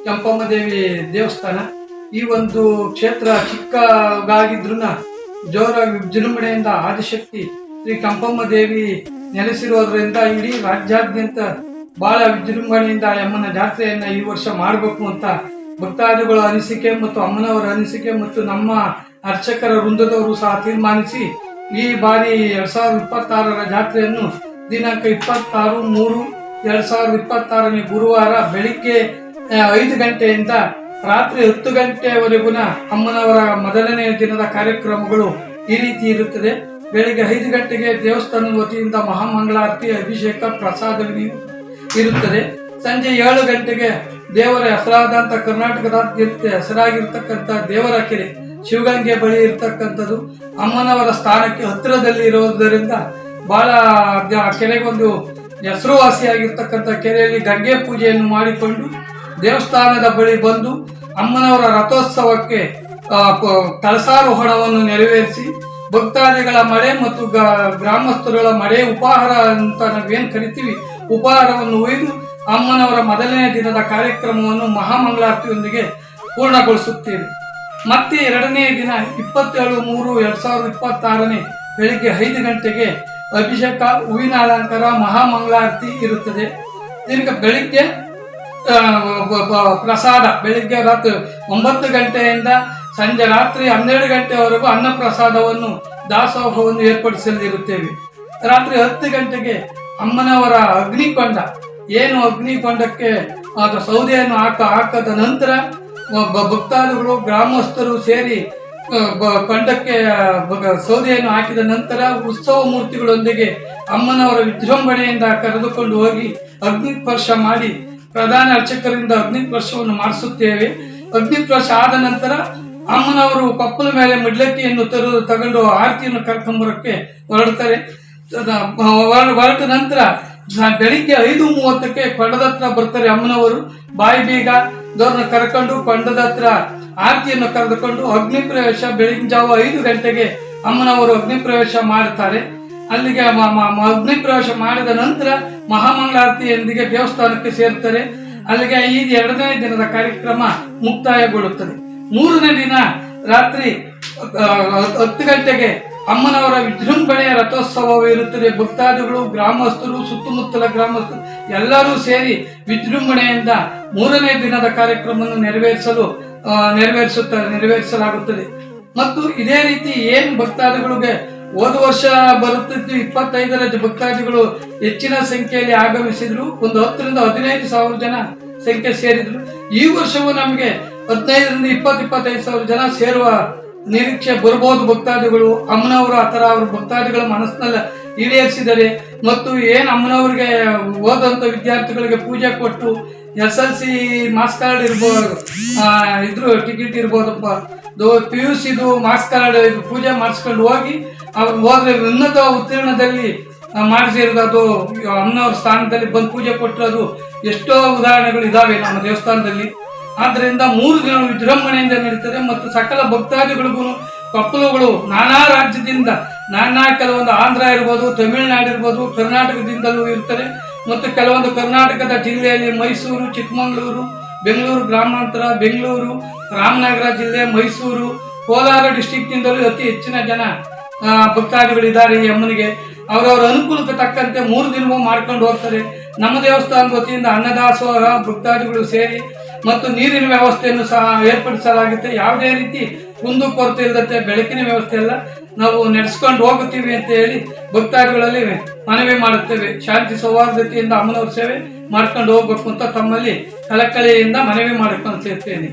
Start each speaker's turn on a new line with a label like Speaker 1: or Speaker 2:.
Speaker 1: ಕೆಂಪಮ್ಮ ದೇವಿ ದೇವಸ್ಥಾನ. ಈ ಒಂದು ಕ್ಷೇತ್ರ ಚಿಕ್ಕದಾಗಿದ್ರೂ ಜೋರಾಗಿ ವಿಜೃಂಭಣೆಯಿಂದ ಆದಿಶಕ್ತಿ ಶ್ರೀ ಕೆಂಪಮ್ಮ ದೇವಿ ನೆಲೆಸಿರುವುದರಿಂದ ಇಡೀ ರಾಜ್ಯಾದ್ಯಂತ ಬಹಳ ವಿಜೃಂಭಣೆಯಿಂದ ಅಮ್ಮನ ಜಾತ್ರೆಯನ್ನ ಈ ವರ್ಷ ಮಾಡಬೇಕು ಅಂತ ಭಕ್ತಾದಿಗಳ ಅನಿಸಿಕೆ ಮತ್ತು ಅಮ್ಮನವರ ಅನಿಸಿಕೆ ಮತ್ತು ನಮ್ಮ ಅರ್ಚಕರ ವೃಂದದವರು ಸಹ ತೀರ್ಮಾನಿಸಿ ಈ ಬಾರಿ 2026ರ ಜಾತ್ರೆಯನ್ನು ದಿನಾಂಕ 26/3/2026 ಗುರುವಾರ ಬೆಳಿಗ್ಗೆ 5 ಗಂಟೆಯಿಂದ ರಾತ್ರಿ 10 ಗಂಟೆವರೆಗೂ ಅಮ್ಮನವರ ಮೊದಲನೇ ದಿನದ ಕಾರ್ಯಕ್ರಮಗಳು ಈ ರೀತಿ ಇರುತ್ತದೆ. ಬೆಳಿಗ್ಗೆ 5 ಗಂಟೆಗೆ ದೇವಸ್ಥಾನದ ವತಿಯಿಂದ ಮಹಾಮಂಗಳಾರತಿ, ಅಭಿಷೇಕ, ಪ್ರಸಾದ ಇರುತ್ತದೆ. ಸಂಜೆ 7 ಗಂಟೆಗೆ ದೇವರ ಹೆಸರಾದಂತ ಕರ್ನಾಟಕದಾದ್ಯಂತ ಹೆಸರಾಗಿರ್ತಕ್ಕಂಥ ದೇವರ ಕೆರೆ ಶಿವಗಂಗೆ ಬಳಿ ಇರ್ತಕ್ಕಂಥದ್ದು ಅಮ್ಮನವರ ಸ್ಥಾನಕ್ಕೆ ಹತ್ತಿರದಲ್ಲಿ ಇರೋದರಿಂದ ಬಹಳ ಕೆರೆಗೊಂದು ಹೆಸರುವಾಸಿಯಾಗಿರ್ತಕ್ಕಂಥ ಕೆರೆಯಲ್ಲಿ ಗಂಗೆ ಪೂಜೆಯನ್ನು ಮಾಡಿಕೊಂಡು ದೇವಸ್ಥಾನದ ಬಳಿ ಬಂದು ಅಮ್ಮನವರ ರಥೋತ್ಸವಕ್ಕೆ ಕಳಸಾರೋಹಣವನ್ನು ನೆರವೇರಿಸಿ ಭಕ್ತಾದಿಗಳ ಮಳೆ ಮತ್ತು ಗ್ರಾಮಸ್ಥರುಗಳ ಮಳೆ ಉಪಹಾರ ಅಂತ ನಾವೇನು ಕರಿತೀವಿ, ಉಪಹಾರವನ್ನು ಒಯ್ದು ಅಮ್ಮನವರ ಮೊದಲನೇ ದಿನದ ಕಾರ್ಯಕ್ರಮವನ್ನು ಮಹಾಮಂಗಳಾರತಿಯೊಂದಿಗೆ ಪೂರ್ಣಗೊಳಿಸುತ್ತೇವೆ. ಮತ್ತೆ 2ನೇ ದಿನ 27/3/2026 ಬೆಳಿಗ್ಗೆ 5 ಗಂಟೆಗೆ ಅಭಿಷೇಕ, ಹೂವಿನ ಅಲಂಕಾರ, ಮಹಾಮಂಗಳಾರತಿ ಇರುತ್ತದೆ. ಇದಕ್ಕೆ ಬೆಳಿಗ್ಗೆ ಪ್ರಸಾದ ಬೆಳಿಗ್ಗೆ ರಾತ್ರಿ 9 ಗಂಟೆಯಿಂದ ಸಂಜೆ ರಾತ್ರಿ 12 ಗಂಟೆವರೆಗೂ ಅನ್ನ ಪ್ರಸಾದವನ್ನು ದಾಸೋಹವನ್ನು ಏರ್ಪಡಿಸಲಿರುತ್ತೇವೆ. ರಾತ್ರಿ 10 ಗಂಟೆಗೆ ಅಮ್ಮನವರ ಅಗ್ನಿಕೊಂಡ ಏನು ಅಗ್ನಿಕೊಂಡಕ್ಕೆ ಸೌದೆಯನ್ನು ಹಾಕದ ನಂತರ ಭಕ್ತಾದಿಗಳು ಗ್ರಾಮಸ್ಥರು ಸೇರಿ ಕೊಂಡಕ್ಕೆ ಸೌದೆಯನ್ನು ಹಾಕಿದ ನಂತರ ಉತ್ಸವ ಮೂರ್ತಿಗಳೊಂದಿಗೆ ಅಮ್ಮನವರ ವಿಜೃಂಭಣೆಯಿಂದ ಕರೆದುಕೊಂಡು ಹೋಗಿ ಅಗ್ನಿಸ್ಪರ್ಶ ಮಾಡಿ ಪ್ರಧಾನ ಅರ್ಚಕರಿಂದ ಅಗ್ನಿಸ್ಪರ್ಶವನ್ನು ಮಾಡಿಸುತ್ತೇವೆ. ಅಗ್ನಿಸ್ಪರ್ಶ ಆದ ನಂತರ ಅಮ್ಮನವರು ಕಪ್ಪಲ ಮೇಲೆ ಮಡ್ಲಕ್ಕಿಯನ್ನು ತಗೊಂಡು ಆರತಿಯನ್ನು ಕರ್ಕೊಂಬರಕ್ಕೆ ಹೊರಡ್ತಾರೆ. ಹೊರಟ ನಂತರ ಬೆಳಿಗ್ಗೆ 5:30ಕ್ಕೆ ಕೊಂಡದ ಹತ್ರ ಬರ್ತಾರೆ ಅಮ್ಮನವರು. ಬಾಯಿ ಬೀಗ ದವ್ರನ್ನ ಕರ್ಕೊಂಡು ಕೊಂಡದ ಹತ್ರ ಆರತಿಯನ್ನು ಕರೆದುಕೊಂಡು ಅಗ್ನಿ ಪ್ರವೇಶ ಬೆಳಗಿನ ಜಾವ 5 ಗಂಟೆಗೆ ಅಮ್ಮನವರು ಅಗ್ನಿ ಪ್ರವೇಶ ಮಾಡುತ್ತಾರೆ. ಅಲ್ಲಿಗೆ ಅಗ್ನಿ ಪ್ರವೇಶ ಮಾಡಿದ ನಂತರ ಮಹಾಮಂಗಳಾರತಿಯೊಂದಿಗೆ ದೇವಸ್ಥಾನಕ್ಕೆ ಸೇರ್ತಾರೆ. ಅಲ್ಲಿಗೆ ಈ 2ನೇ ದಿನದ ಕಾರ್ಯಕ್ರಮ ಮುಕ್ತಾಯಗೊಳ್ಳುತ್ತದೆ. 3ನೇ ದಿನ ರಾತ್ರಿ 10 ಗಂಟೆಗೆ ಅಮ್ಮನವರ ವಿಜೃಂಭಣೆಯ ರಥೋತ್ಸವವೂ ಇರುತ್ತದೆ. ಭಕ್ತಾದಿಗಳು, ಗ್ರಾಮಸ್ಥರು, ಸುತ್ತಮುತ್ತಲ ಗ್ರಾಮಸ್ಥರು ಎಲ್ಲರೂ ಸೇರಿ ವಿಜೃಂಭಣೆಯಿಂದ 3ನೇ ದಿನದ ಕಾರ್ಯಕ್ರಮವನ್ನು ನೆರವೇರಿಸಲಾಗುತ್ತದೆ. ಮತ್ತು ಇದೇ ರೀತಿ ಏನು ಭಕ್ತಾದಿಗಳಿಗೆ ಹೋದ ವರ್ಷ ಬರುತ್ತಿದ್ದು 25ರ ಭಕ್ತಾದಿಗಳು ಹೆಚ್ಚಿನ ಸಂಖ್ಯೆಯಲ್ಲಿ ಆಗಮಿಸಿದ್ರು. ಒಂದು 10ರಿಂದ 15,000 ಜನ ಸಂಖ್ಯೆ ಸೇರಿದ್ರು. ಈ ವರ್ಷವೂ ನಮಗೆ 15ರಿಂದ 20-25,000 ಜನ ಸೇರುವ ನಿರೀಕ್ಷೆ ಬರ್ಬೋದು. ಭಕ್ತಾದಿಗಳು ಅಮ್ಮನವರು ಆ ಥರ ಅವ್ರ ಭಕ್ತಾದಿಗಳ ಮನಸ್ಸಿನಲ್ಲಿ ಈಡೇರಿಸಿದರೆ ಮತ್ತು ಏನು ಅಮ್ಮನವ್ರಿಗೆ ಓದಂಥ ವಿದ್ಯಾರ್ಥಿಗಳಿಗೆ ಪೂಜೆ ಕೊಟ್ಟು SLC ಮಾರ್ಕ್ಸ್ ಕಾರ್ಡ್ ಇರ್ಬೋದು, ಟಿಕೆಟ್ ಇರ್ಬೋದಪ್ಪ, PUCದು ಮಾರ್ಕ್ಸ್ ಕಾರ್ಡ್ ಪೂಜೆ ಮಾಡಿಸ್ಕೊಂಡು ಹೋಗಿ ಅವ್ರು ಹೋದ್ರೆ ಉನ್ನತ ಉತ್ತೀರ್ಣದಲ್ಲಿ ಮಾಡಿಸಿರೋದು ಅಮ್ಮನವ್ರ ಸ್ಥಾನದಲ್ಲಿ ಬಂದು ಪೂಜೆ ಕೊಟ್ಟಿರೋದು ಎಷ್ಟೋ ಉದಾಹರಣೆಗಳು ಇದಾವೆ ನಮ್ಮ ದೇವಸ್ಥಾನದಲ್ಲಿ. ಆದ್ದರಿಂದ 3 ದಿನ ವಿಜೃಂಭಣೆಯಿಂದ ನಡೀತದೆ. ಮತ್ತು ಸಕಲ ಭಕ್ತಾದಿಗಳಿಗೂ ಕಪ್ಪಲುಗಳು ನಾನಾ ರಾಜ್ಯದಿಂದ ಕೆಲವೊಂದು ಆಂಧ್ರ ಇರ್ಬೋದು, ತಮಿಳುನಾಡು ಇರ್ಬೋದು, ಕರ್ನಾಟಕದಿಂದಲೂ ಇರ್ತಾರೆ. ಮತ್ತು ಕೆಲವೊಂದು ಕರ್ನಾಟಕದ ಜಿಲ್ಲೆಯಲ್ಲಿ ಮೈಸೂರು, ಚಿಕ್ಕಮಗಳೂರು, ಬೆಂಗಳೂರು ಗ್ರಾಮಾಂತರ, ಬೆಂಗಳೂರು, ರಾಮನಗರ ಜಿಲ್ಲೆ, ಮೈಸೂರು, ಕೋಲಾರ ಡಿಸ್ಟಿಕ್ನಿಂದಲೂ ಅತಿ ಹೆಚ್ಚಿನ ಜನ ಭಕ್ತಾದಿಗಳಿದ್ದಾರೆ. ಈ ಅಮ್ಮನಿಗೆ ಅವರವರ ಅನುಕೂಲಕ್ಕೆ ತಕ್ಕಂತೆ 3 ದಿನವೂ ಮಾಡ್ಕೊಂಡು ಹೋಗ್ತಾರೆ. ನಮ್ಮ ದೇವಸ್ಥಾನದ ವತಿಯಿಂದ ಅನ್ನದಾಸೋಹ ಭಕ್ತಾದಿಗಳು ಸೇರಿ ಮತ್ತು ನೀರಿನ ವ್ಯವಸ್ಥೆಯನ್ನು ಸಹ ಏರ್ಪಡಿಸಲಾಗುತ್ತೆ. ಯಾವುದೇ ರೀತಿ ಕುಂದು ಕೊರತೆ ಇಲ್ಲದಂತೆ ಬೆಳಕಿನ ವ್ಯವಸ್ಥೆ ಎಲ್ಲ ನಾವು ನಡೆಸ್ಕೊಂಡು ಹೋಗುತ್ತೀವಿ ಅಂತ ಹೇಳಿ ಭಕ್ತಾದಿಗಳಲ್ಲಿ ಮನವಿ ಮಾಡುತ್ತೇವೆ. ಶಾಂತಿ ಸೌಹಾರ್ದತೆಯಿಂದ ಅಮ್ಮನವ್ರ ಸೇವೆ ಮಾಡ್ಕೊಂಡು ಹೋಗ್ಬೇಕು ಅಂತ ತಮ್ಮಲ್ಲಿ ಕಳಕಳಿಯಿಂದ ಮನವಿ ಮಾಡಿಕೊಳ್ತಿರ್ತೇನೆ.